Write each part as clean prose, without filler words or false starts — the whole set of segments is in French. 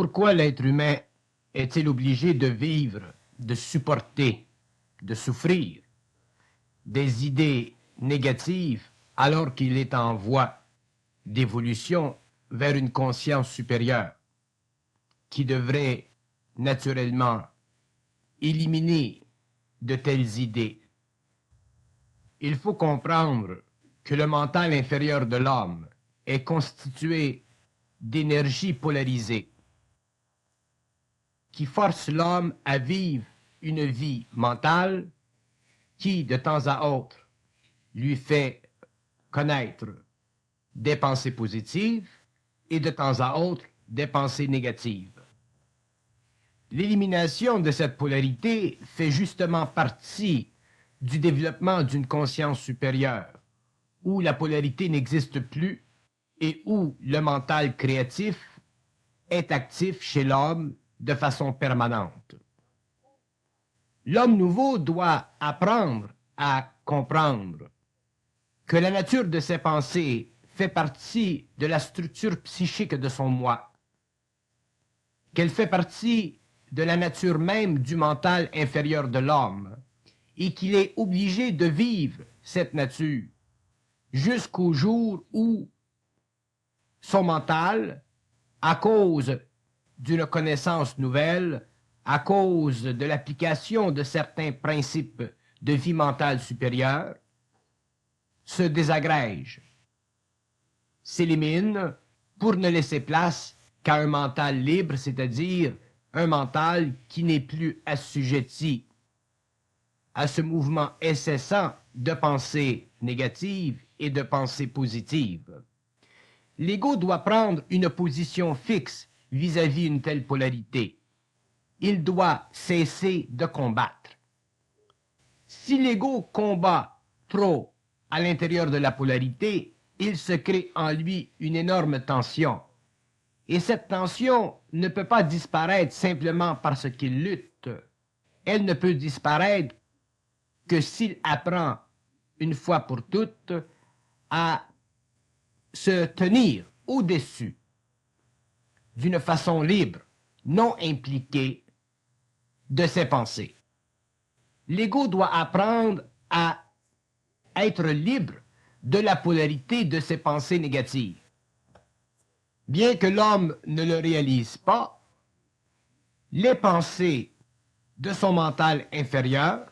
Pourquoi l'être humain est-il obligé de vivre, de supporter, de souffrir des idées négatives alors qu'il est en voie d'évolution vers une conscience supérieure qui devrait naturellement éliminer de telles idées? Il faut comprendre que le mental inférieur de l'homme est constitué d'énergie polarisée qui force l'homme à vivre une vie mentale qui, de temps à autre, lui fait connaître des pensées positives et de temps à autre des pensées négatives. L'élimination de cette polarité fait justement partie du développement d'une conscience supérieure, où la polarité n'existe plus et où le mental créatif est actif chez l'homme de façon permanente. L'homme nouveau doit apprendre à comprendre que la nature de ses pensées fait partie de la structure psychique de son moi, qu'elle fait partie de la nature même du mental inférieur de l'homme, et qu'il est obligé de vivre cette nature jusqu'au jour où son mental, à cause d'une connaissance nouvelle, à cause de l'application de certains principes de vie mentale supérieure, se désagrège, s'élimine pour ne laisser place qu'à un mental libre, c'est-à-dire un mental qui n'est plus assujetti à ce mouvement incessant de pensées négatives et de pensées positives. L'ego doit prendre une position fixe vis-à-vis une telle polarité. Il doit cesser de combattre. Si l'ego combat trop à l'intérieur de la polarité, il se crée en lui une énorme tension. Et cette tension ne peut pas disparaître simplement parce qu'il lutte. Elle ne peut disparaître que s'il apprend une fois pour toutes à se tenir au-dessus d'une façon libre, non impliquée de ses pensées. L'ego doit apprendre à être libre de la polarité de ses pensées négatives. Bien que l'homme ne le réalise pas, les pensées de son mental inférieur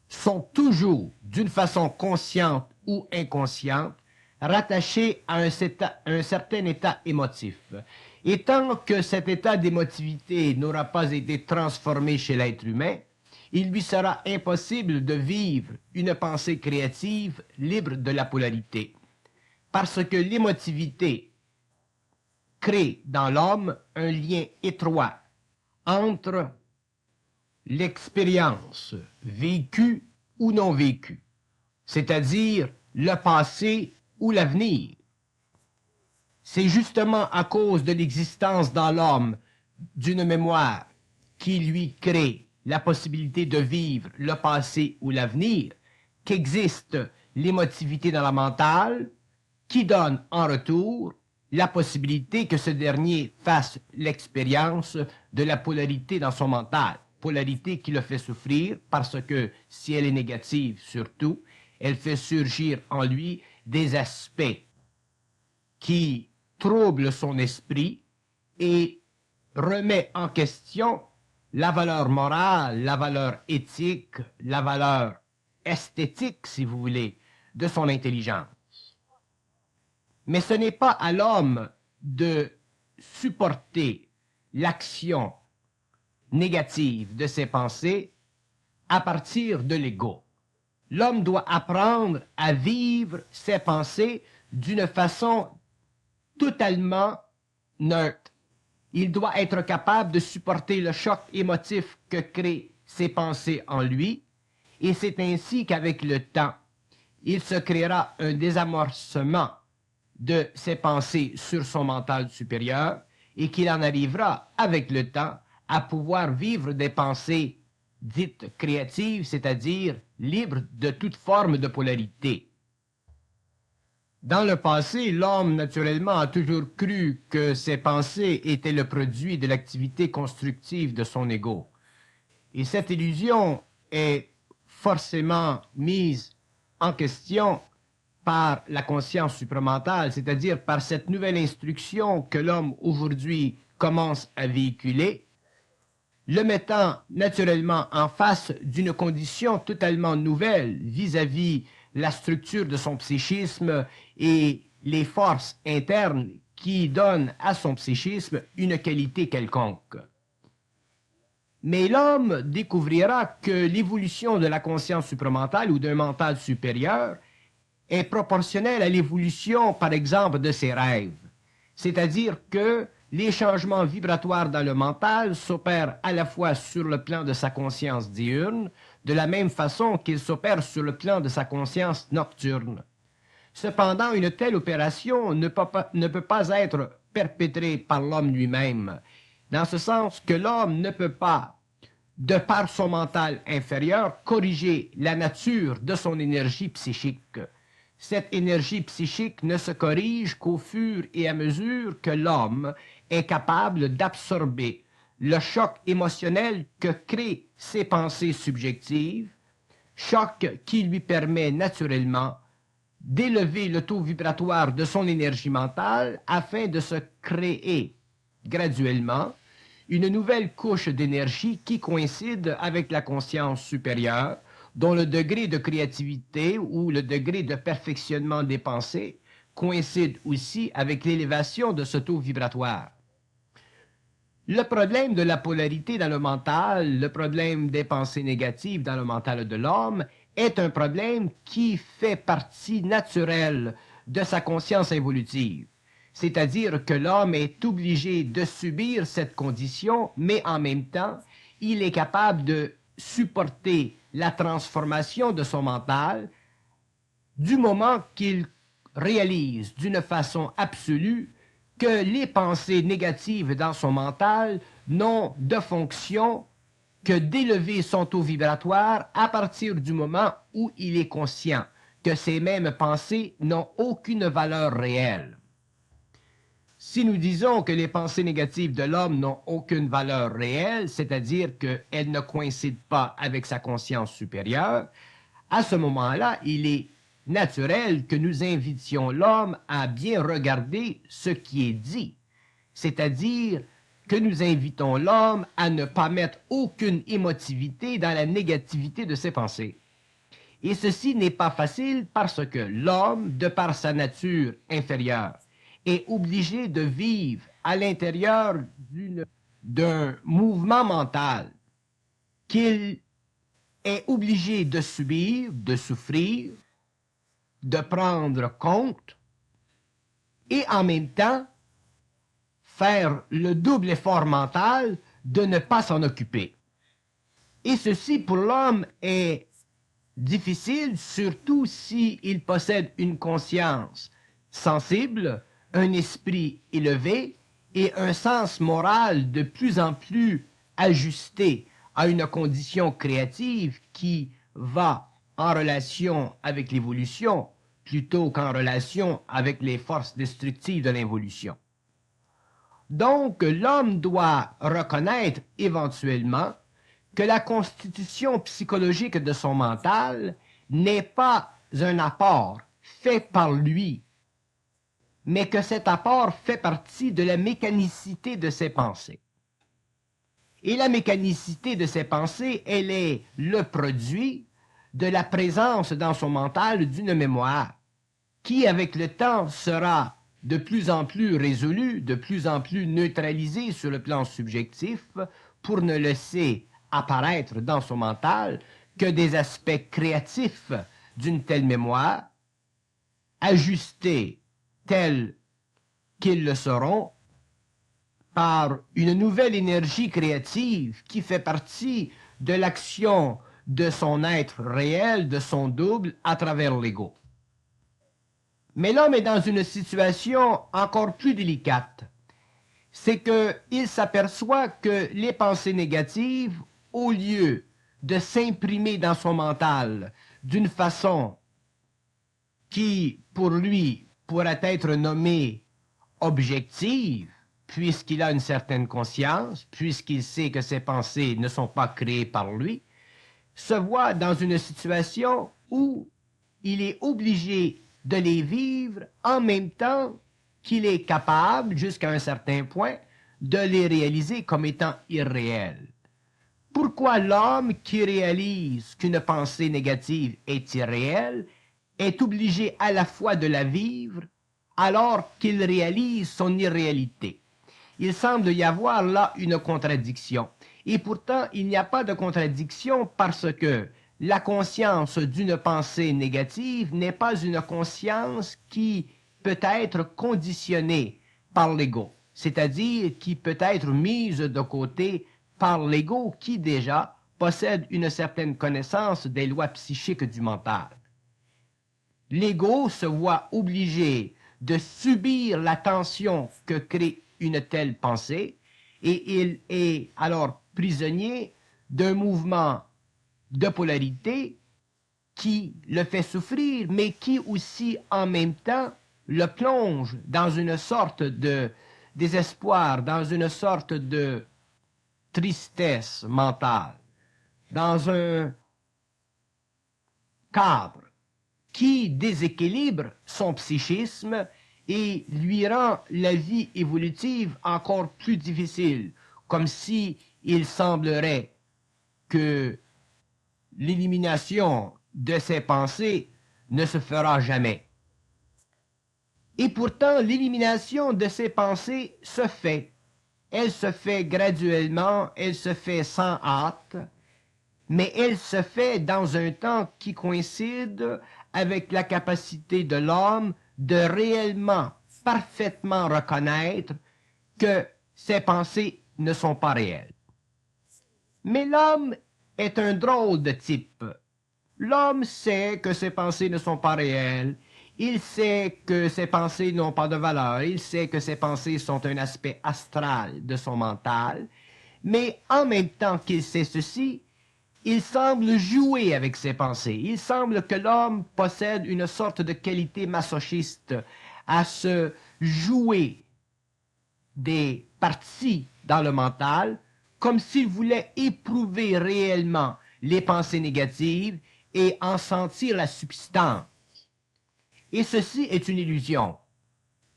sont toujours, d'une façon consciente ou inconsciente, rattachées à un certain état émotif. Et tant que cet état d'émotivité n'aura pas été transformé chez l'être humain, il lui sera impossible de vivre une pensée créative libre de la polarité. Parce que l'émotivité crée dans l'homme un lien étroit entre l'expérience vécue ou non vécue, c'est-à-dire le passé ou l'avenir. C'est justement à cause de l'existence dans l'homme d'une mémoire qui lui crée la possibilité de vivre le passé ou l'avenir qu'existe l'émotivité dans la mentale qui donne en retour la possibilité que ce dernier fasse l'expérience de la polarité dans son mental. Polarité qui le fait souffrir parce que, si elle est négative surtout, elle fait surgir en lui des aspects qui troublent son esprit et remet en question la valeur morale, la valeur éthique, la valeur esthétique, si vous voulez, de son intelligence. Mais ce n'est pas à l'homme de supporter l'action négative de ses pensées à partir de l'ego. L'homme doit apprendre à vivre ses pensées d'une façon totalement neutre. Il doit être capable de supporter le choc émotif que créent ses pensées en lui, et c'est ainsi qu'avec le temps, il se créera un désamorcement de ses pensées sur son mental supérieur et qu'il en arrivera, avec le temps, à pouvoir vivre des pensées dites créatives, c'est-à-dire libres de toute forme de polarité. Dans le passé, l'homme, naturellement, a toujours cru que ses pensées étaient le produit de l'activité constructive de son ego. Et cette illusion est forcément mise en question par la conscience supramentale, c'est-à-dire par cette nouvelle instruction que l'homme aujourd'hui commence à véhiculer, le mettant naturellement en face d'une condition totalement nouvelle vis-à-vis la structure de son psychisme et les forces internes qui donnent à son psychisme une qualité quelconque. Mais l'homme découvrira que l'évolution de la conscience supramentale ou d'un mental supérieur est proportionnelle à l'évolution, par exemple, de ses rêves. C'est-à-dire que les changements vibratoires dans le mental s'opèrent à la fois sur le plan de sa conscience diurne, de la même façon qu'ils s'opèrent sur le plan de sa conscience nocturne. Cependant, une telle opération ne peut pas être perpétrée par l'homme lui-même, dans ce sens que l'homme ne peut pas, de par son mental inférieur, corriger la nature de son énergie psychique. Cette énergie psychique ne se corrige qu'au fur et à mesure que l'homme est capable d'absorber le choc émotionnel que créent ses pensées subjectives, choc qui lui permet naturellement d'élever le taux vibratoire de son énergie mentale afin de se créer graduellement une nouvelle couche d'énergie qui coïncide avec la conscience supérieure, dont le degré de créativité ou le degré de perfectionnement des pensées coïncide aussi avec l'élévation de ce taux vibratoire. Le problème de la polarité dans le mental, le problème des pensées négatives dans le mental de l'homme, est un problème qui fait partie naturelle de sa conscience évolutive. C'est-à-dire que l'homme est obligé de subir cette condition, mais en même temps, il est capable de supporter la transformation de son mental du moment qu'il réalise d'une façon absolue que les pensées négatives dans son mental n'ont de fonction que d'élever son taux vibratoire à partir du moment où il est conscient que ces mêmes pensées n'ont aucune valeur réelle. Si nous disons que les pensées négatives de l'homme n'ont aucune valeur réelle, c'est-à-dire qu'elles ne coïncident pas avec sa conscience supérieure, à ce moment-là, il est naturel que nous invitions l'homme à bien regarder ce qui est dit, c'est-à-dire que nous invitons l'homme à ne pas mettre aucune émotivité dans la négativité de ses pensées. Et ceci n'est pas facile parce que l'homme, de par sa nature inférieure, est obligé de vivre à l'intérieur d'un mouvement mental qu'il est obligé de subir, de souffrir, de prendre compte et en même temps faire le double effort mental de ne pas s'en occuper. Et ceci pour l'homme est difficile, surtout s'il possède une conscience sensible, un esprit élevé et un sens moral de plus en plus ajusté à une condition créative qui va en relation avec l'évolution plutôt qu'en relation avec les forces destructives de l'involution. Donc, l'homme doit reconnaître éventuellement que la constitution psychologique de son mental n'est pas un apport fait par lui, mais que cet apport fait partie de la mécanicité de ses pensées. Et la mécanicité de ses pensées, elle est le produit de la présence dans son mental d'une mémoire qui, avec le temps, sera de plus en plus résolue, de plus en plus neutralisée sur le plan subjectif pour ne laisser apparaître dans son mental que des aspects créatifs d'une telle mémoire, ajustés tels qu'ils le seront par une nouvelle énergie créative qui fait partie de l'action de son être réel, de son double, à travers l'ego. Mais l'homme est dans une situation encore plus délicate. C'est qu'il s'aperçoit que les pensées négatives, au lieu de s'imprimer dans son mental d'une façon qui, pour lui, pourrait être nommée objective, puisqu'il a une certaine conscience, puisqu'il sait que ses pensées ne sont pas créées par lui, se voit dans une situation où il est obligé de les vivre en même temps qu'il est capable, jusqu'à un certain point, de les réaliser comme étant irréels. Pourquoi l'homme qui réalise qu'une pensée négative est irréelle est obligé à la fois de la vivre alors qu'il réalise son irréalité? Il semble y avoir là une contradiction. Et pourtant, il n'y a pas de contradiction parce que la conscience d'une pensée négative n'est pas une conscience qui peut être conditionnée par l'ego, c'est-à-dire qui peut être mise de côté par l'ego qui déjà possède une certaine connaissance des lois psychiques du mental. L'ego se voit obligé de subir la tension que crée une telle pensée et il est alors prisonnier d'un mouvement de polarité qui le fait souffrir, mais qui aussi en même temps le plonge dans une sorte de désespoir, dans une sorte de tristesse mentale, dans un cadre qui déséquilibre son psychisme et lui rend la vie évolutive encore plus difficile, comme si il semblerait que l'élimination de ses pensées ne se fera jamais. Et pourtant, l'élimination de ses pensées se fait. Elle se fait graduellement, elle se fait sans hâte, mais elle se fait dans un temps qui coïncide avec la capacité de l'homme de réellement, parfaitement reconnaître que ses pensées ne sont pas réelles. Mais l'homme est un drôle de type. L'homme sait que ses pensées ne sont pas réelles, il sait que ses pensées n'ont pas de valeur, il sait que ses pensées sont un aspect astral de son mental, mais en même temps qu'il sait ceci, il semble jouer avec ses pensées. Il semble que l'homme possède une sorte de qualité masochiste à se jouer des parties dans le mental, comme s'il voulait éprouver réellement les pensées négatives et en sentir la substance. Et ceci est une illusion.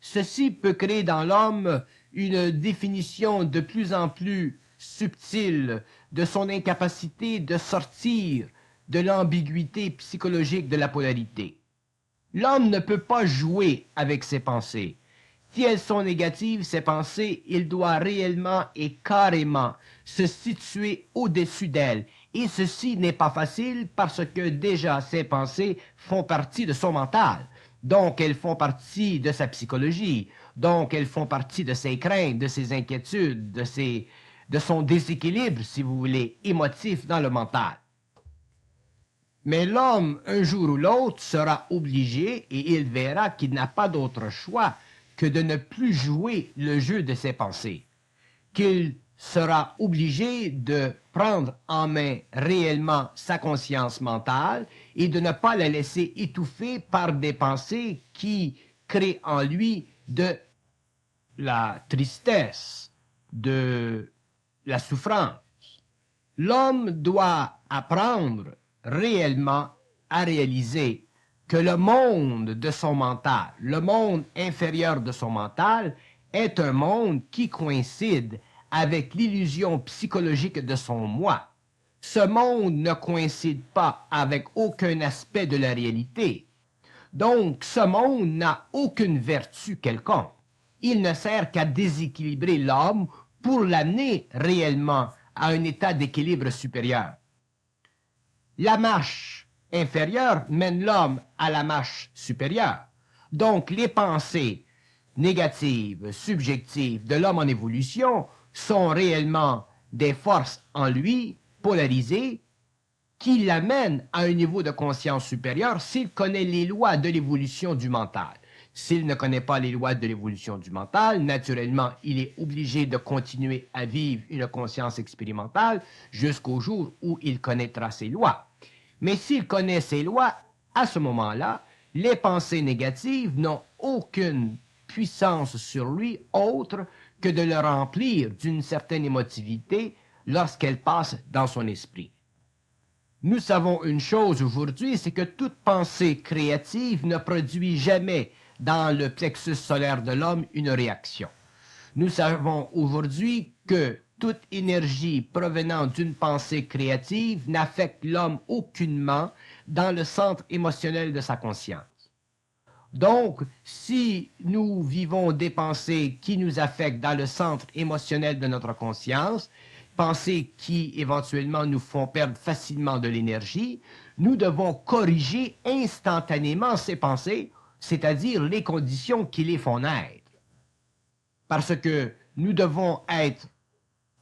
Ceci peut créer dans l'homme une définition de plus en plus subtile de son incapacité de sortir de l'ambiguïté psychologique de la polarité. L'homme ne peut pas jouer avec ses pensées. Si elles sont négatives, ces pensées, il doit réellement et carrément se situer au-dessus d'elles. Et ceci n'est pas facile parce que déjà ces pensées font partie de son mental. Donc elles font partie de sa psychologie. Donc elles font partie de ses craintes, de ses inquiétudes, de son déséquilibre, si vous voulez, émotif dans le mental. Mais l'homme, un jour ou l'autre, sera obligé et il verra qu'il n'a pas d'autre choix que de ne plus jouer le jeu de ses pensées, qu'il sera obligé de prendre en main réellement sa conscience mentale et de ne pas la laisser étouffer par des pensées qui créent en lui de la tristesse, de la souffrance. L'homme doit apprendre réellement à réaliser que le monde de son mental, le monde inférieur de son mental, est un monde qui coïncide avec l'illusion psychologique de son moi. Ce monde ne coïncide pas avec aucun aspect de la réalité. Donc, ce monde n'a aucune vertu quelconque. Il ne sert qu'à déséquilibrer l'homme pour l'amener réellement à un état d'équilibre supérieur. La marche inférieure mène l'homme à la marche supérieure. Donc, les pensées négatives, subjectives de l'homme en évolution sont réellement des forces en lui, polarisées, qui l'amènent à un niveau de conscience supérieur s'il connaît les lois de l'évolution du mental. S'il ne connaît pas les lois de l'évolution du mental, naturellement, il est obligé de continuer à vivre une conscience expérimentale jusqu'au jour où il connaîtra ces lois. Mais s'il connaît ces lois, à ce moment-là, les pensées négatives n'ont aucune puissance sur lui autre que de le remplir d'une certaine émotivité lorsqu'elle passe dans son esprit. Nous savons une chose aujourd'hui, c'est que toute pensée créative ne produit jamais dans le plexus solaire de l'homme une réaction. Nous savons aujourd'hui que toute énergie provenant d'une pensée créative n'affecte l'homme aucunement dans le centre émotionnel de sa conscience. Donc, si nous vivons des pensées qui nous affectent dans le centre émotionnel de notre conscience, pensées qui éventuellement nous font perdre facilement de l'énergie, nous devons corriger instantanément ces pensées, c'est-à-dire les conditions qui les font naître. Parce que nous devons être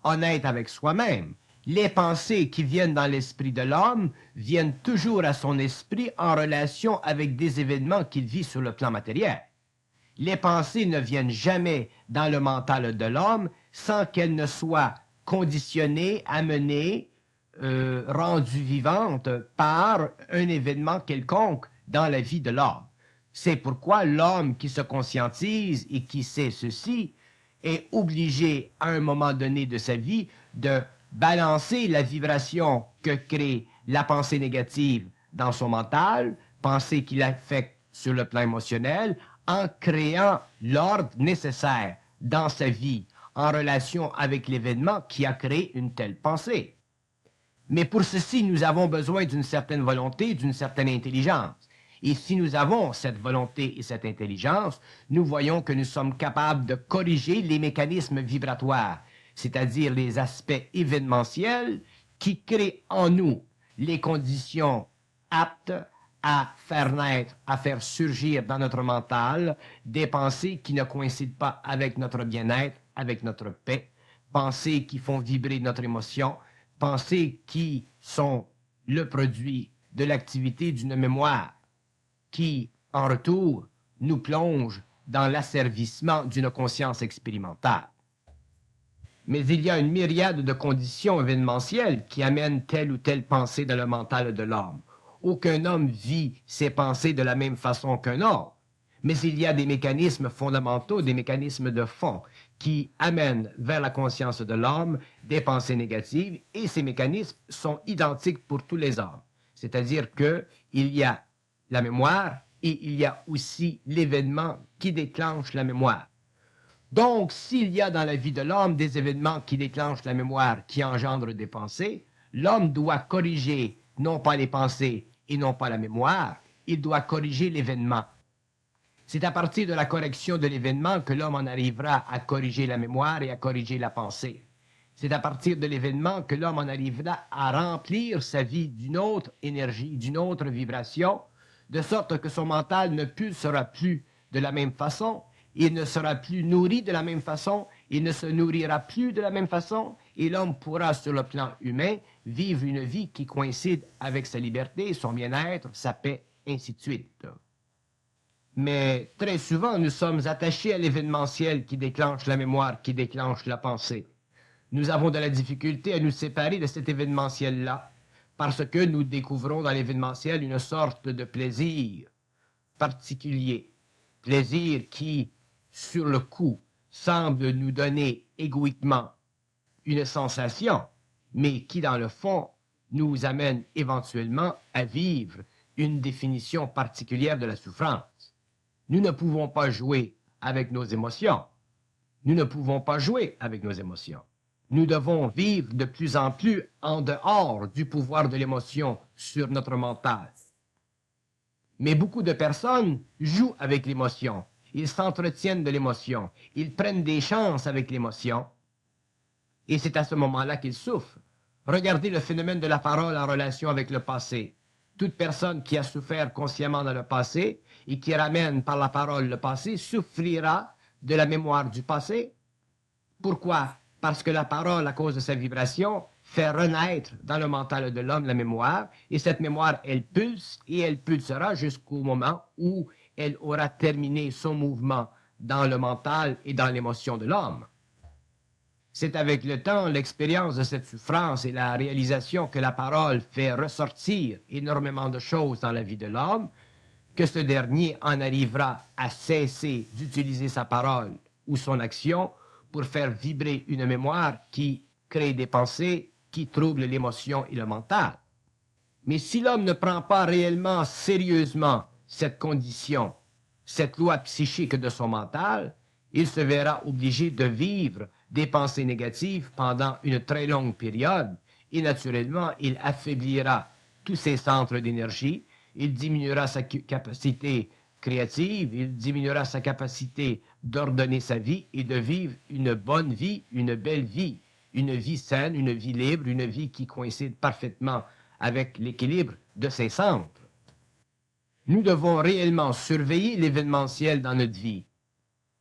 honnêtes avec soi-même. Les pensées qui viennent dans l'esprit de l'homme viennent toujours à son esprit en relation avec des événements qu'il vit sur le plan matériel. Les pensées ne viennent jamais dans le mental de l'homme sans qu'elles ne soient conditionnées, amenées, rendues vivantes par un événement quelconque dans la vie de l'homme. C'est pourquoi l'homme qui se conscientise et qui sait ceci est obligé à un moment donné de sa vie de balancer la vibration que crée la pensée négative dans son mental, pensée qui l'affecte sur le plan émotionnel, en créant l'ordre nécessaire dans sa vie en relation avec l'événement qui a créé une telle pensée. Mais pour ceci, nous avons besoin d'une certaine volonté, d'une certaine intelligence. Et si nous avons cette volonté et cette intelligence, nous voyons que nous sommes capables de corriger les mécanismes vibratoires, c'est-à-dire les aspects événementiels qui créent en nous les conditions aptes à faire naître, à faire surgir dans notre mental des pensées qui ne coïncident pas avec notre bien-être, avec notre paix, pensées qui font vibrer notre émotion, pensées qui sont le produit de l'activité d'une mémoire qui, en retour, nous plonge dans l'asservissement d'une conscience expérimentale. Mais il y a une myriade de conditions événementielles qui amènent telle ou telle pensée dans le mental de l'homme. Aucun homme vit ses pensées de la même façon qu'un autre, mais il y a des mécanismes fondamentaux, des mécanismes de fond qui amènent vers la conscience de l'homme des pensées négatives, et ces mécanismes sont identiques pour tous les hommes. C'est-à-dire qu'il y a la mémoire et il y a aussi l'événement qui déclenche la mémoire. Donc, s'il y a dans la vie de l'homme des événements qui déclenchent la mémoire, qui engendrent des pensées, l'homme doit corriger non pas les pensées et non pas la mémoire, il doit corriger l'événement. C'est à partir de la correction de l'événement que l'homme en arrivera à corriger la mémoire et à corriger la pensée. C'est à partir de l'événement que l'homme en arrivera à remplir sa vie d'une autre énergie, d'une autre vibration, de sorte que son mental ne pulsera plus de la même façon, il ne sera plus nourri de la même façon, il ne se nourrira plus de la même façon, et l'homme pourra, sur le plan humain, vivre une vie qui coïncide avec sa liberté, son bien-être, sa paix, ainsi de suite. Mais très souvent, nous sommes attachés à l'événementiel qui déclenche la mémoire, qui déclenche la pensée. Nous avons de la difficulté à nous séparer de cet événementiel-là, parce que nous découvrons dans l'événementiel une sorte de plaisir particulier, plaisir qui, sur le coup, semble nous donner égoïquement une sensation, mais qui, dans le fond, nous amène éventuellement à vivre une définition particulière de la souffrance. Nous ne pouvons pas jouer avec nos émotions. Nous ne pouvons pas jouer avec nos émotions. Nous devons vivre de plus en plus en dehors du pouvoir de l'émotion sur notre mental. Mais beaucoup de personnes jouent avec l'émotion. Ils s'entretiennent de l'émotion. Ils prennent des chances avec l'émotion. Et c'est à ce moment-là qu'ils souffrent. Regardez le phénomène de la parole en relation avec le passé. Toute personne qui a souffert consciemment dans le passé et qui ramène par la parole le passé souffrira de la mémoire du passé. Pourquoi? Parce que la parole, à cause de sa vibration, fait renaître dans le mental de l'homme la mémoire, et cette mémoire, elle pulse, et elle pulsera jusqu'au moment où elle aura terminé son mouvement dans le mental et dans l'émotion de l'homme. C'est avec le temps, l'expérience de cette souffrance et la réalisation que la parole fait ressortir énormément de choses dans la vie de l'homme, que ce dernier en arrivera à cesser d'utiliser sa parole ou son action pour faire vibrer une mémoire qui crée des pensées qui troublent l'émotion et le mental. Mais si l'homme ne prend pas réellement sérieusement cette condition, cette loi psychique de son mental, il se verra obligé de vivre des pensées négatives pendant une très longue période et naturellement, il affaiblira tous ses centres d'énergie, il diminuera sa capacité créative, il diminuera sa capacité d'ordonner sa vie et de vivre une bonne vie, une belle vie, une vie saine, une vie libre, une vie qui coïncide parfaitement avec l'équilibre de ses centres. Nous devons réellement surveiller l'événementiel dans notre vie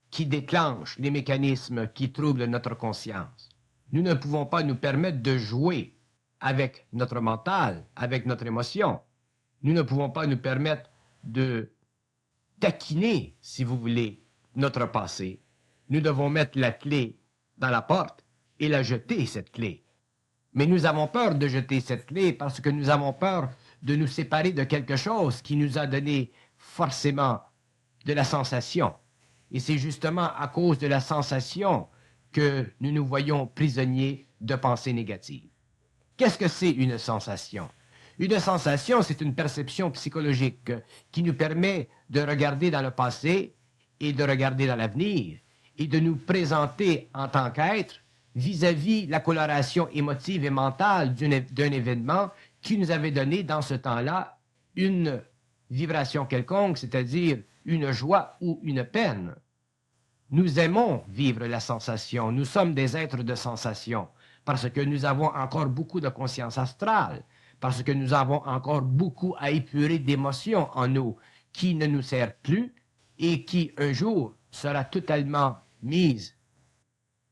qui déclenche les mécanismes qui troublent notre conscience. Nous ne pouvons pas nous permettre de jouer avec notre mental, avec notre émotion. Nous ne pouvons pas nous permettre de taquiner, si vous voulez, notre passé. Nous devons mettre la clé dans la porte et la jeter, cette clé. Mais nous avons peur de jeter cette clé parce que nous avons peur de nous séparer de quelque chose qui nous a donné forcément de la sensation. Et c'est justement à cause de la sensation que nous nous voyons prisonniers de pensées négatives. Qu'est-ce que c'est une sensation? Une sensation, c'est une perception psychologique qui nous permet de regarder dans le passé et de regarder dans l'avenir et de nous présenter en tant qu'être vis-à-vis la coloration émotive et mentale d'un événement qui nous avait donné dans ce temps-là une vibration quelconque, c'est-à-dire une joie ou une peine. Nous aimons vivre la sensation, nous sommes des êtres de sensation, parce que nous avons encore beaucoup de conscience astrale, parce que nous avons encore beaucoup à épurer d'émotions en nous qui ne nous sert plus et qui un jour sera totalement mise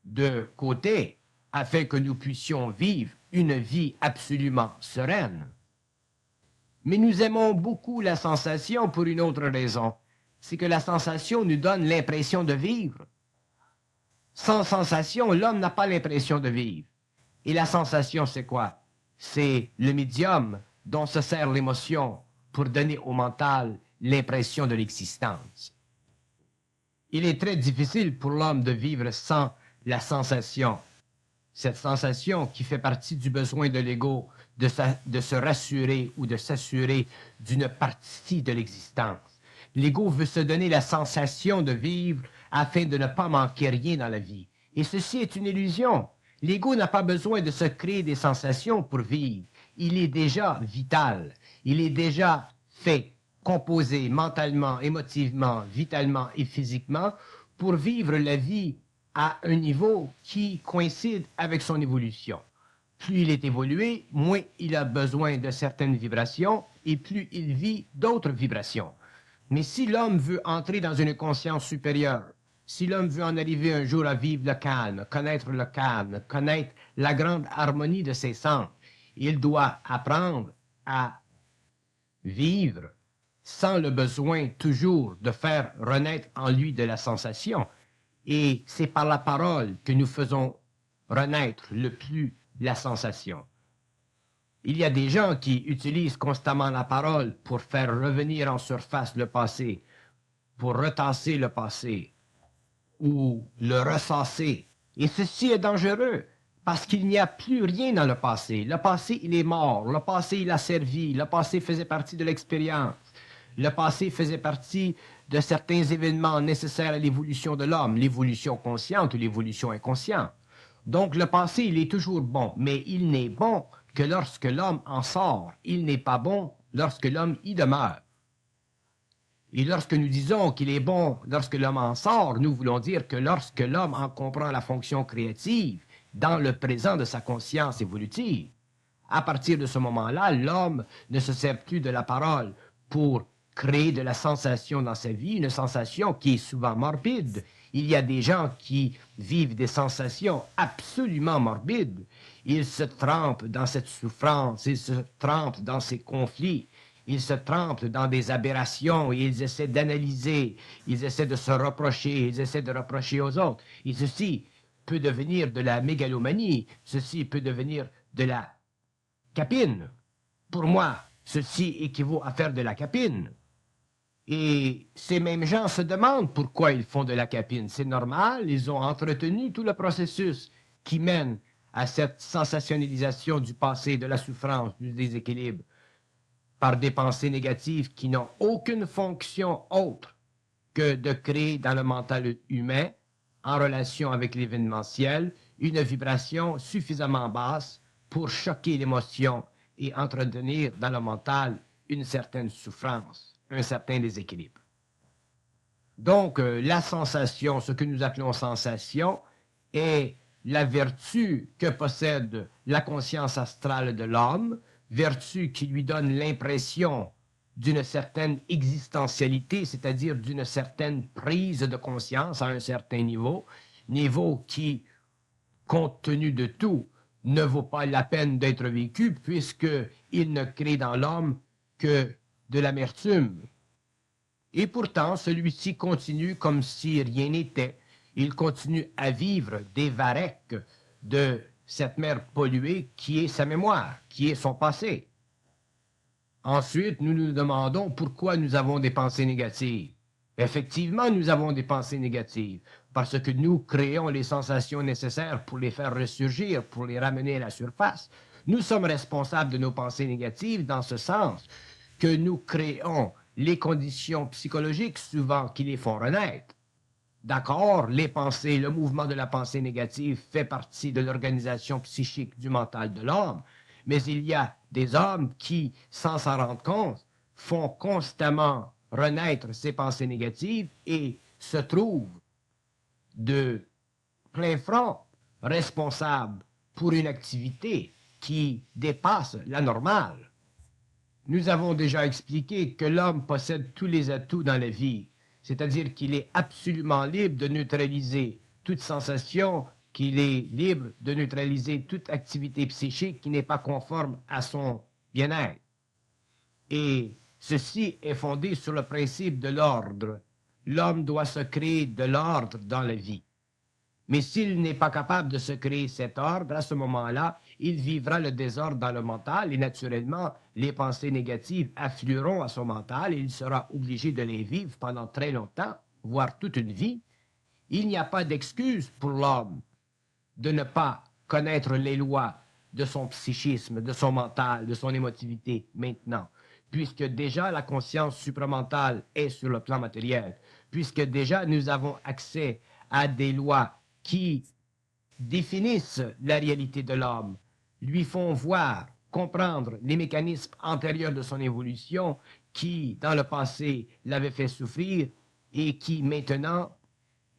de côté afin que nous puissions vivre une vie absolument sereine. Mais nous aimons beaucoup la sensation pour une autre raison, c'est que la sensation nous donne l'impression de vivre. Sans sensation, l'homme n'a pas l'impression de vivre. Et la sensation, c'est quoi? C'est le médium dont se sert l'émotion pour donner au mental l'impression de l'existence. Il est très difficile pour l'homme de vivre sans la sensation. Cette sensation qui fait partie du besoin de l'ego de se rassurer ou de s'assurer d'une partie de l'existence. L'ego veut se donner la sensation de vivre afin de ne pas manquer rien dans la vie. Et ceci est une illusion. L'ego n'a pas besoin de se créer des sensations pour vivre. Il est déjà vital. Il est déjà fait, composé mentalement, émotivement, vitalement et physiquement pour vivre la vie à un niveau qui coïncide avec son évolution. Plus il est évolué, moins il a besoin de certaines vibrations et plus il vit d'autres vibrations. Mais si l'homme veut entrer dans une conscience supérieure, si l'homme veut en arriver un jour à vivre le calme, connaître la grande harmonie de ses sens, il doit apprendre à vivre sans le besoin toujours de faire renaître en lui de la sensation. Et c'est par la parole que nous faisons renaître le plus la sensation. Il y a des gens qui utilisent constamment la parole pour faire revenir en surface le passé, pour retasser le passé ou le ressasser. Et ceci est dangereux parce qu'il n'y a plus rien dans le passé. Le passé, il est mort. Le passé, il a servi. Le passé faisait partie de l'expérience. Le passé faisait partie de certains événements nécessaires à l'évolution de l'homme, l'évolution consciente ou l'évolution inconsciente. Donc le passé, il est toujours bon, mais il n'est bon que lorsque l'homme en sort. Il n'est pas bon lorsque l'homme y demeure. Et lorsque nous disons qu'il est bon lorsque l'homme en sort, nous voulons dire que lorsque l'homme en comprend la fonction créative dans le présent de sa conscience évolutive, à partir de ce moment-là, l'homme ne se sert plus de la parole pour créer de la sensation dans sa vie, une sensation qui est souvent morbide. Il y a des gens qui vivent des sensations absolument morbides. Ils se trempent dans cette souffrance, ils se trempent dans ces conflits, ils se trempent dans des aberrations et ils essaient d'analyser, ils essaient de se reprocher, ils essaient de reprocher aux autres. Et ceci peut devenir de la mégalomanie, ceci peut devenir de la capine. Pour moi, ceci équivaut à faire de la capine. Et ces mêmes gens se demandent pourquoi ils font de la capine. C'est normal, ils ont entretenu tout le processus qui mène à cette sensationnalisation du passé, de la souffrance, du déséquilibre, par des pensées négatives qui n'ont aucune fonction autre que de créer dans le mental humain, en relation avec l'événementiel, une vibration suffisamment basse pour choquer l'émotion et entretenir dans le mental une certaine souffrance, un certain déséquilibre. Donc, la sensation, ce que nous appelons sensation, est la vertu que possède la conscience astrale de l'homme, vertu qui lui donne l'impression d'une certaine existentialité, c'est-à-dire d'une certaine prise de conscience à un certain niveau, niveau qui, compte tenu de tout, ne vaut pas la peine d'être vécu puisqu'il ne crée dans l'homme que de l'amertume. Et pourtant, celui-ci continue comme si rien n'était. Il continue à vivre des varechs de cette mer polluée qui est sa mémoire, qui est son passé. Ensuite, nous nous demandons pourquoi nous avons des pensées négatives. Effectivement, nous avons des pensées négatives, parce que nous créons les sensations nécessaires pour les faire ressurgir, pour les ramener à la surface. Nous sommes responsables de nos pensées négatives dans ce sens que nous créons les conditions psychologiques souvent qui les font renaître. D'accord, les pensées, le mouvement de la pensée négative fait partie de l'organisation psychique du mental de l'homme, mais il y a des hommes qui, sans s'en rendre compte, font constamment renaître ces pensées négatives et se trouvent de plein front responsables pour une activité qui dépasse la normale. Nous avons déjà expliqué que l'homme possède tous les atouts dans la vie, c'est-à-dire qu'il est absolument libre de neutraliser toute sensation, qu'il est libre de neutraliser toute activité psychique qui n'est pas conforme à son bien-être. Et ceci est fondé sur le principe de l'ordre. L'homme doit se créer de l'ordre dans la vie. Mais s'il n'est pas capable de se créer cet ordre, à ce moment-là, il vivra le désordre dans le mental et naturellement, les pensées négatives afflueront à son mental et il sera obligé de les vivre pendant très longtemps, voire toute une vie. Il n'y a pas d'excuse pour l'homme de ne pas connaître les lois de son psychisme, de son mental, de son émotivité maintenant, puisque déjà la conscience supramentale est sur le plan matériel, puisque déjà nous avons accès à des lois qui définissent la réalité de l'homme, lui font voir, comprendre les mécanismes antérieurs de son évolution qui, dans le passé, l'avaient fait souffrir et qui, maintenant,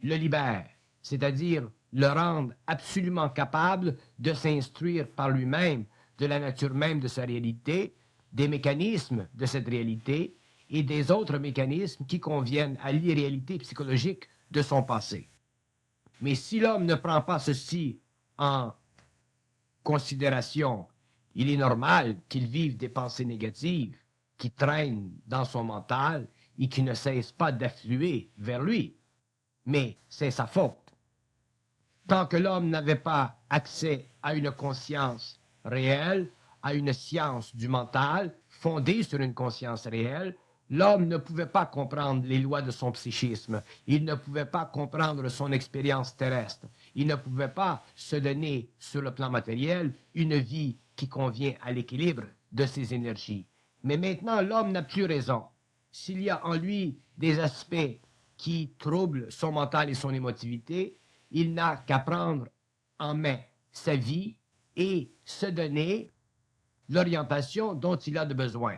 le libèrent, c'est-à-dire le rendent absolument capable de s'instruire par lui-même de la nature même de sa réalité, des mécanismes de cette réalité et des autres mécanismes qui conviennent à l'irréalité psychologique de son passé. Mais si l'homme ne prend pas ceci en considération, il est normal qu'il vive des pensées négatives qui traînent dans son mental et qui ne cessent pas d'affluer vers lui. Mais c'est sa faute. Tant que l'homme n'avait pas accès à une conscience réelle, à une science du mental fondée sur une conscience réelle, l'homme ne pouvait pas comprendre les lois de son psychisme, il ne pouvait pas comprendre son expérience terrestre, il ne pouvait pas se donner sur le plan matériel une vie qui convient à l'équilibre de ses énergies. Mais maintenant, l'homme n'a plus raison. S'il y a en lui des aspects qui troublent son mental et son émotivité, il n'a qu'à prendre en main sa vie et se donner l'orientation dont il a besoin.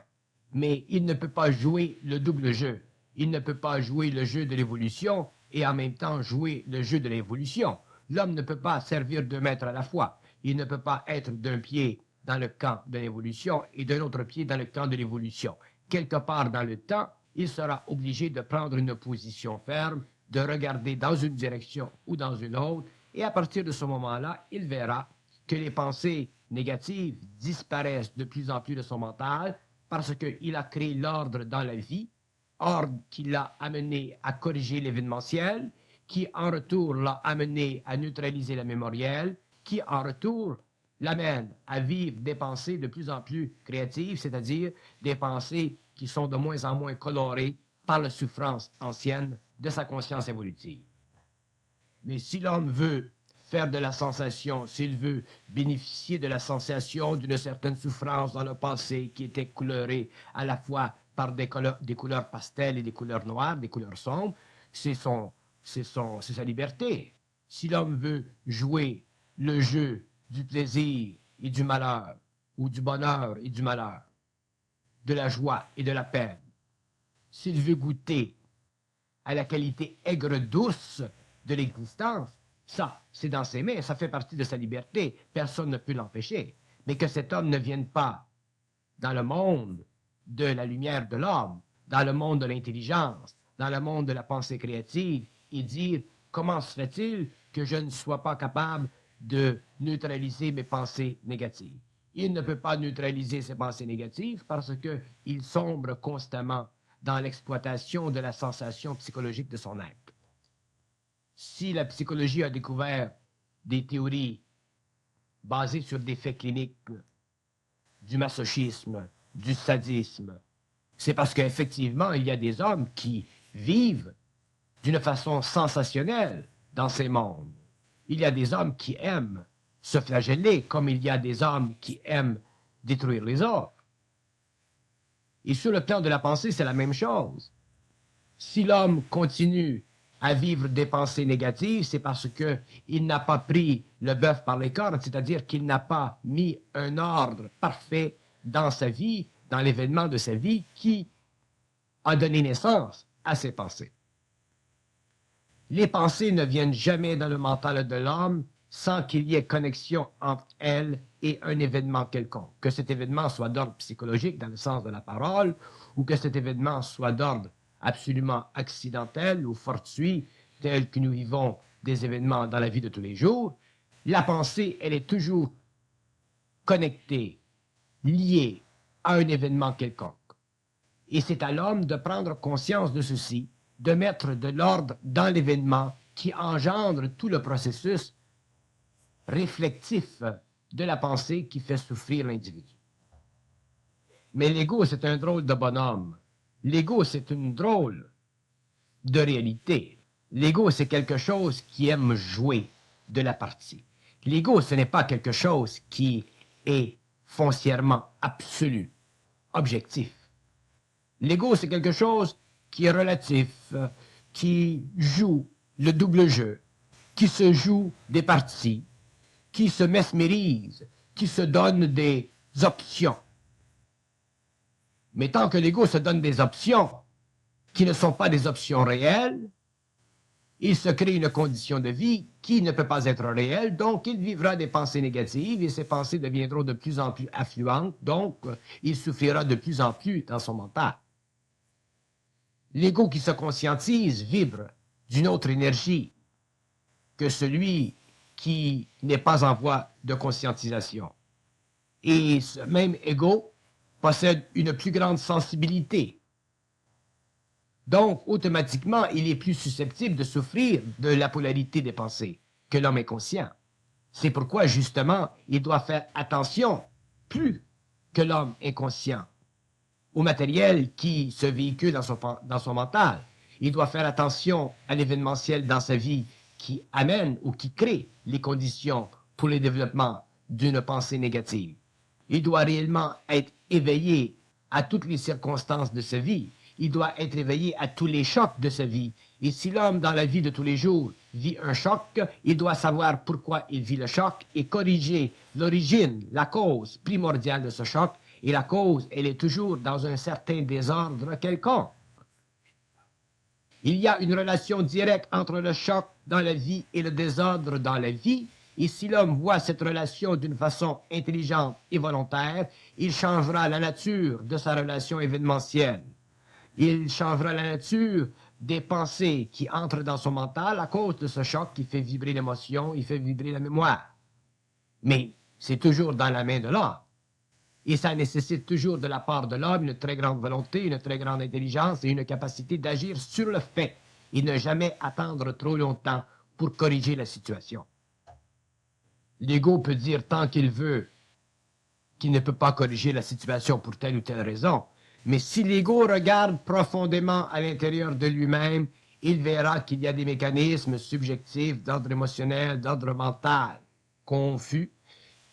Mais il ne peut pas jouer le double jeu. Il ne peut pas jouer le jeu de l'évolution et en même temps jouer le jeu de l'évolution. L'homme ne peut pas servir deux maîtres à la fois. Il ne peut pas être d'un pied dans le camp de l'évolution et d'un autre pied dans le camp de l'évolution. Quelque part dans le temps, il sera obligé de prendre une position ferme, de regarder dans une direction ou dans une autre, et à partir de ce moment-là, il verra que les pensées négatives disparaissent de plus en plus de son mental parce qu'il a créé l'ordre dans la vie, ordre qui l'a amené à corriger l'événementiel, qui en retour l'a amené à neutraliser la mémorielle, qui en retour l'amène à vivre des pensées de plus en plus créatives, c'est-à-dire des pensées qui sont de moins en moins colorées par la souffrance ancienne de sa conscience évolutive. Mais si l'homme veut faire de la sensation, s'il veut bénéficier de la sensation d'une certaine souffrance dans le passé qui était colorée à la fois par des couleurs pastel et des couleurs noires, des couleurs sombres, c'est sa liberté. Si l'homme veut jouer le jeu du plaisir et du malheur, ou du bonheur et du malheur, de la joie et de la peine, s'il veut goûter à la qualité aigre-douce de l'existence, ça, c'est dans ses mains, ça fait partie de sa liberté, personne ne peut l'empêcher. Mais que cet homme ne vienne pas dans le monde de la lumière de l'homme, dans le monde de l'intelligence, dans le monde de la pensée créative, et dire comment se fait-il que je ne sois pas capable de neutraliser mes pensées négatives. Il ne peut pas neutraliser ses pensées négatives parce qu'il sombre constamment dans l'exploitation de la sensation psychologique de son être. Si la psychologie a découvert des théories basées sur des faits cliniques, du masochisme, du sadisme, c'est parce qu'effectivement, il y a des hommes qui vivent d'une façon sensationnelle dans ces mondes. Il y a des hommes qui aiment se flageller, comme il y a des hommes qui aiment détruire les autres. Et sur le plan de la pensée, c'est la même chose. Si l'homme continue à vivre des pensées négatives, c'est parce qu'il n'a pas pris le bœuf par les cornes, c'est-à-dire qu'il n'a pas mis un ordre parfait dans sa vie, dans l'événement de sa vie qui a donné naissance à ses pensées. Les pensées ne viennent jamais dans le mental de l'homme sans qu'il y ait connexion entre elles et un événement quelconque. Que cet événement soit d'ordre psychologique dans le sens de la parole, ou que cet événement soit d'ordre absolument accidentel ou fortuit, tel que nous vivons des événements dans la vie de tous les jours, la pensée, elle est toujours connectée, liée à un événement quelconque. Et c'est à l'homme de prendre conscience de ceci, de mettre de l'ordre dans l'événement qui engendre tout le processus réflectif de la pensée qui fait souffrir l'individu. Mais l'ego, c'est un drôle de bonhomme. L'ego, c'est une drôle de réalité. L'ego, c'est quelque chose qui aime jouer de la partie. L'ego, ce n'est pas quelque chose qui est foncièrement absolu, objectif. L'ego, c'est quelque chose qui est relatif, qui joue le double jeu, qui se joue des parties, qui se mesmérise, qui se donne des options. Mais tant que l'ego se donne des options qui ne sont pas des options réelles, il se crée une condition de vie qui ne peut pas être réelle, donc il vivra des pensées négatives et ces pensées deviendront de plus en plus affluentes, donc il souffrira de plus en plus dans son mental. L'ego qui se conscientise vibre d'une autre énergie que celui qui n'est pas en voie de conscientisation. Et ce même ego possède une plus grande sensibilité. Donc, automatiquement, il est plus susceptible de souffrir de la polarité des pensées que l'homme inconscient. C'est pourquoi, justement, il doit faire attention, plus que l'homme inconscient, au matériel qui se véhicule dans son mental. Il doit faire attention à l'événementiel dans sa vie qui amène ou qui crée les conditions pour le développement d'une pensée négative. Il doit réellement être éveillé à toutes les circonstances de sa vie. Il doit être éveillé à tous les chocs de sa vie. Et si l'homme, dans la vie de tous les jours, vit un choc, il doit savoir pourquoi il vit le choc et corriger l'origine, la cause primordiale de ce choc. Et la cause, elle est toujours dans un certain désordre quelconque. Il y a une relation directe entre le choc dans la vie et le désordre dans la vie. Et si l'homme voit cette relation d'une façon intelligente et volontaire, il changera la nature de sa relation événementielle. Il changera la nature des pensées qui entrent dans son mental à cause de ce choc qui fait vibrer l'émotion, il fait vibrer la mémoire. Mais c'est toujours dans la main de l'homme. Et ça nécessite toujours de la part de l'homme une très grande volonté, une très grande intelligence et une capacité d'agir sur le fait et ne jamais attendre trop longtemps pour corriger la situation. L'ego peut dire tant qu'il veut qu'il ne peut pas corriger la situation pour telle ou telle raison, Mais si l'ego regarde profondément à l'intérieur de lui-même, il verra qu'il y a des mécanismes subjectifs d'ordre émotionnel, d'ordre mental, confus,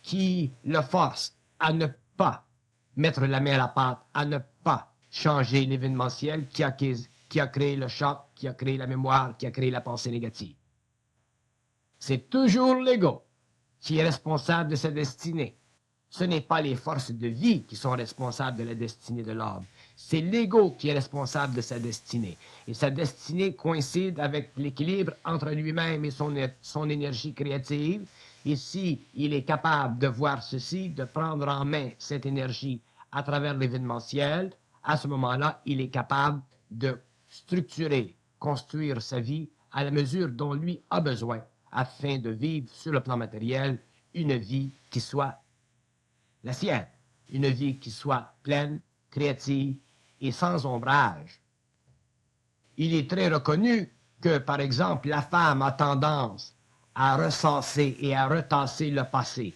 qui le forcent à ne pas mettre la main à la pâte, à ne pas changer l'événementiel qui a créé le choc, qui a créé la mémoire, qui a créé la pensée négative. C'est toujours l'ego qui est responsable de sa destinée. Ce n'est pas les forces de vie qui sont responsables de la destinée de l'homme. C'est l'ego qui est responsable de sa destinée. Et sa destinée coïncide avec l'équilibre entre lui-même et son énergie créative. Et si il est capable de voir ceci, de prendre en main cette énergie à travers l'événementiel, à ce moment-là, il est capable de structurer, construire sa vie à la mesure dont lui a besoin afin de vivre sur le plan matériel une vie qui soit la sienne, une vie qui soit pleine, créative et sans ombrage. Il est très reconnu que, par exemple, la femme a tendance à recenser et à retasser le passé,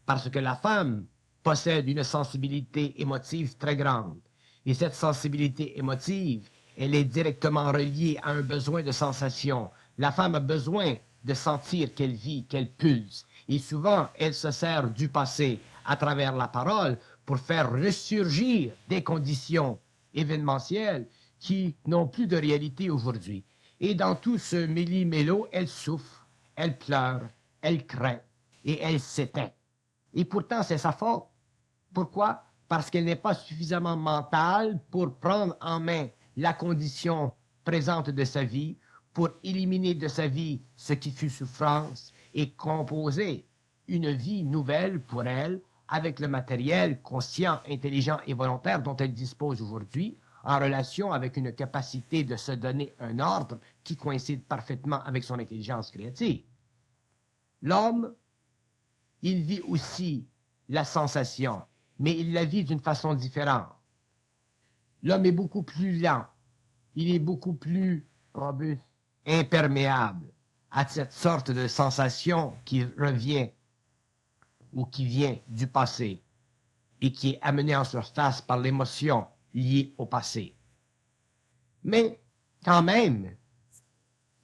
parce que la femme possède une sensibilité émotive très grande. Et cette sensibilité émotive, elle est directement reliée à un besoin de sensation. La femme a besoin de sentir qu'elle vit, qu'elle pulse. Et souvent, elle se sert du passé à travers la parole pour faire ressurgir des conditions événementielles qui n'ont plus de réalité aujourd'hui. Et dans tout ce méli-mélo, elle souffre, elle pleure, elle craint et elle s'éteint. Et pourtant, c'est sa faute. Pourquoi? Parce qu'elle n'est pas suffisamment mentale pour prendre en main la condition présente de sa vie, pour éliminer de sa vie ce qui fut souffrance et composer une vie nouvelle pour elle avec le matériel conscient, intelligent et volontaire dont elle dispose aujourd'hui, en relation avec une capacité de se donner un ordre qui coïncide parfaitement avec son intelligence créative. L'homme, il vit aussi la sensation, mais il la vit d'une façon différente. L'homme est beaucoup plus lent, il est beaucoup plus robuste, imperméable à cette sorte de sensation qui revient ou qui vient du passé et qui est amenée en surface par l'émotion liée au passé. Mais quand même,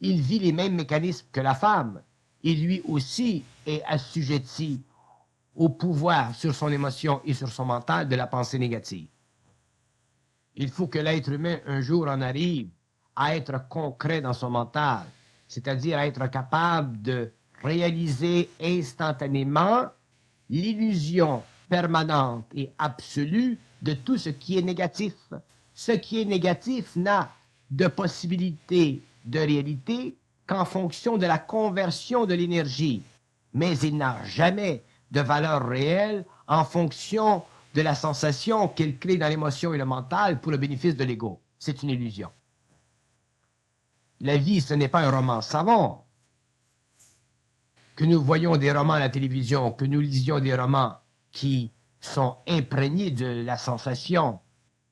il vit les mêmes mécanismes que la femme et lui aussi est assujetti au pouvoir sur son émotion et sur son mental de la pensée négative. Il faut que l'être humain un jour en arrive à être concret dans son mental, c'est-à-dire à être capable de réaliser instantanément l'illusion permanente et absolue de tout ce qui est négatif. Ce qui est négatif n'a de possibilité de réalité qu'en fonction de la conversion de l'énergie, mais il n'a jamais de valeur réelle en fonction de la sensation qu'il crée dans l'émotion et le mental pour le bénéfice de l'ego. C'est une illusion. La vie, ce n'est pas un roman savant. Que nous voyons des romans à la télévision, que nous lisions des romans qui sont imprégnés de la sensation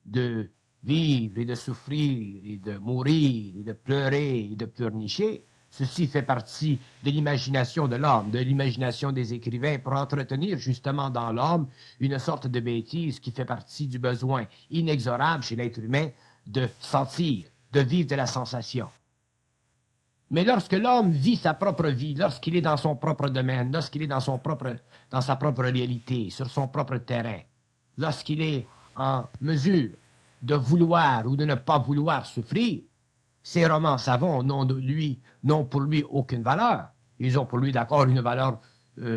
de vivre et de souffrir et de mourir et de pleurer et de pleurnicher, ceci fait partie de l'imagination de l'homme, de l'imagination des écrivains pour entretenir justement dans l'homme une sorte de bêtise qui fait partie du besoin inexorable chez l'être humain de sentir, de vivre de la sensation. Mais lorsque l'homme vit sa propre vie, lorsqu'il est dans son propre domaine, lorsqu'il est dans sa propre réalité, sur son propre terrain, lorsqu'il est en mesure de vouloir ou de ne pas vouloir souffrir, ces romans savants n'ont pour lui aucune valeur. Ils ont pour lui, d'accord, une valeur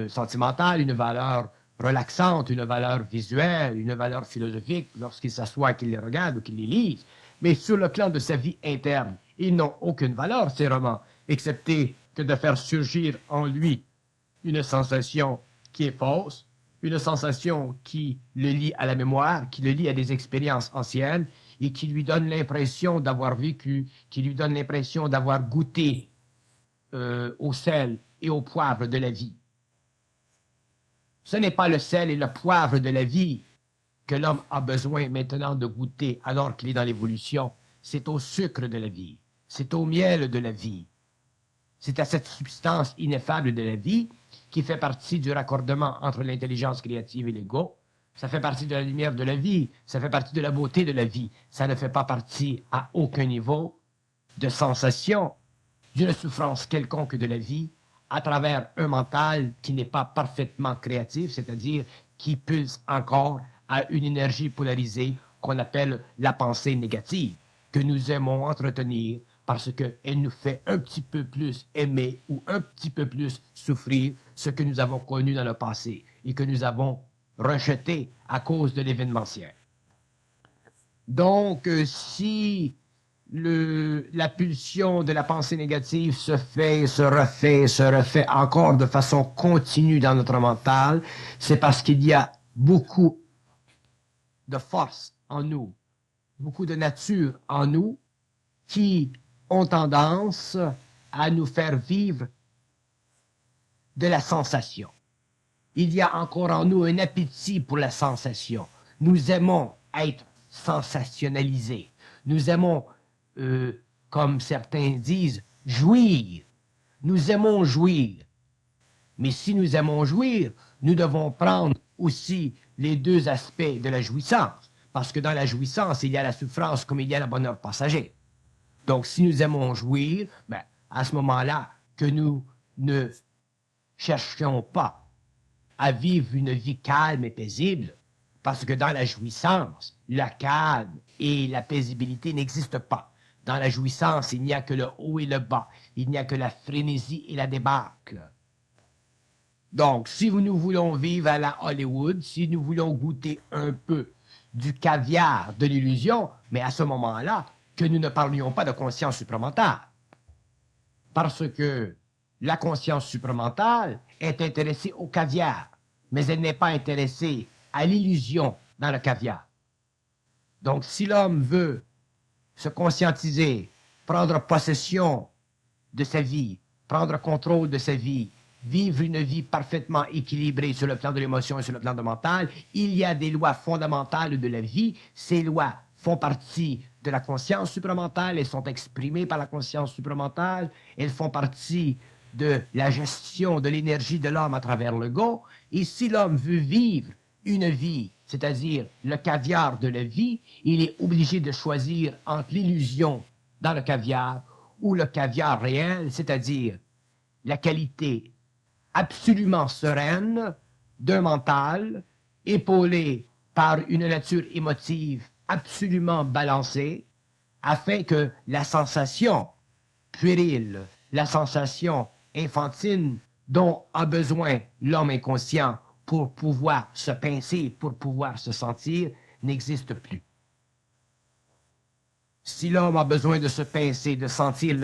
sentimentale, une valeur relaxante, une valeur visuelle, une valeur philosophique lorsqu'il s'assoit, qu'il les regarde ou qu'il les lise. Mais sur le plan de sa vie interne, ils n'ont aucune valeur, ces romans, excepté que de faire surgir en lui une sensation qui est fausse, une sensation qui le lie à la mémoire, qui le lie à des expériences anciennes et qui lui donne l'impression d'avoir vécu, qui lui donne l'impression d'avoir goûté au sel et au poivre de la vie. Ce n'est pas le sel et le poivre de la vie que l'homme a besoin maintenant de goûter alors qu'il est dans l'évolution, c'est au sucre de la vie, c'est au miel de la vie. C'est à cette substance ineffable de la vie qui fait partie du raccordement entre l'intelligence créative et l'ego Ça fait partie de la lumière de la vie, ça fait partie de la beauté de la vie. Ça ne fait pas partie à aucun niveau de sensation, d'une souffrance quelconque de la vie à travers un mental qui n'est pas parfaitement créatif, c'est-à-dire qui pulse encore à une énergie polarisée qu'on appelle la pensée négative, que nous aimons entretenir parce qu'elle nous fait un petit peu plus aimer ou un petit peu plus souffrir ce que nous avons connu dans le passé et que nous avons rejeté à cause de l'événementiel. Donc, si la pulsion de la pensée négative se fait, se refait encore de façon continue dans notre mental, c'est parce qu'il y a beaucoup de force en nous, beaucoup de nature en nous qui ont tendance à nous faire vivre de la sensation. Il y a encore en nous un appétit pour la sensation. Nous aimons être sensationnalisés. Nous aimons, comme certains disent, jouir. Nous aimons jouir. Mais si nous aimons jouir, nous devons prendre aussi les deux aspects de la jouissance. Parce que dans la jouissance, il y a la souffrance comme il y a le bonheur passager. Donc, si nous aimons jouir, ben, à ce moment-là, que nous ne cherchions pas à vivre une vie calme et paisible, parce que dans la jouissance, le calme et la paisibilité n'existent pas. Dans la jouissance, il n'y a que le haut et le bas. Il n'y a que la frénésie et la débâcle. Donc, si nous voulons vivre à la Hollywood, si nous voulons goûter un peu du caviar de l'illusion, mais à ce moment-là, que nous ne parlions pas de conscience supramentale. Parce que la conscience supramentale est intéressée au caviar, mais elle n'est pas intéressée à l'illusion dans le caviar. Donc, si l'homme veut se conscientiser, prendre possession de sa vie, prendre contrôle de sa vie, vivre une vie parfaitement équilibrée sur le plan de l'émotion et sur le plan de mental, il y a des lois fondamentales de la vie. Ces lois font partie de la conscience supramentale, elles sont exprimées par la conscience supramentale, elles font partie de la gestion de l'énergie de l'homme à travers le go. Et si l'homme veut vivre une vie, c'est-à-dire le caviar de la vie, il est obligé de choisir entre l'illusion dans le caviar ou le caviar réel, c'est-à-dire la qualité absolument sereine d'un mental épaulé par une nature émotive absolument balancée, afin que la sensation puérile, la sensation infantile dont a besoin l'homme inconscient pour pouvoir se pincer, pour pouvoir se sentir, n'existe plus. Si l'homme a besoin de se pincer, de sentir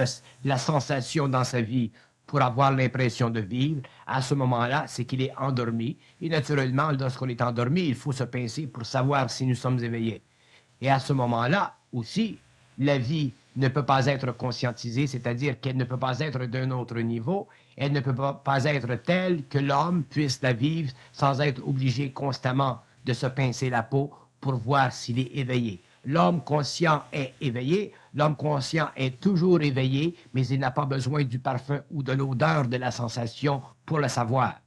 la sensation dans sa vie pour avoir l'impression de vivre, à ce moment-là, c'est qu'il est endormi. Et naturellement, lorsqu'on est endormi, il faut se pincer pour savoir si nous sommes éveillés. Et à ce moment-là aussi, la vie ne peut pas être conscientisée, c'est-à-dire qu'elle ne peut pas être d'un autre niveau, elle ne peut pas être telle que l'homme puisse la vivre sans être obligé constamment de se pincer la peau pour voir s'il est éveillé. L'homme conscient est éveillé, l'homme conscient est toujours éveillé, mais il n'a pas besoin du parfum ou de l'odeur de la sensation pour le savoir.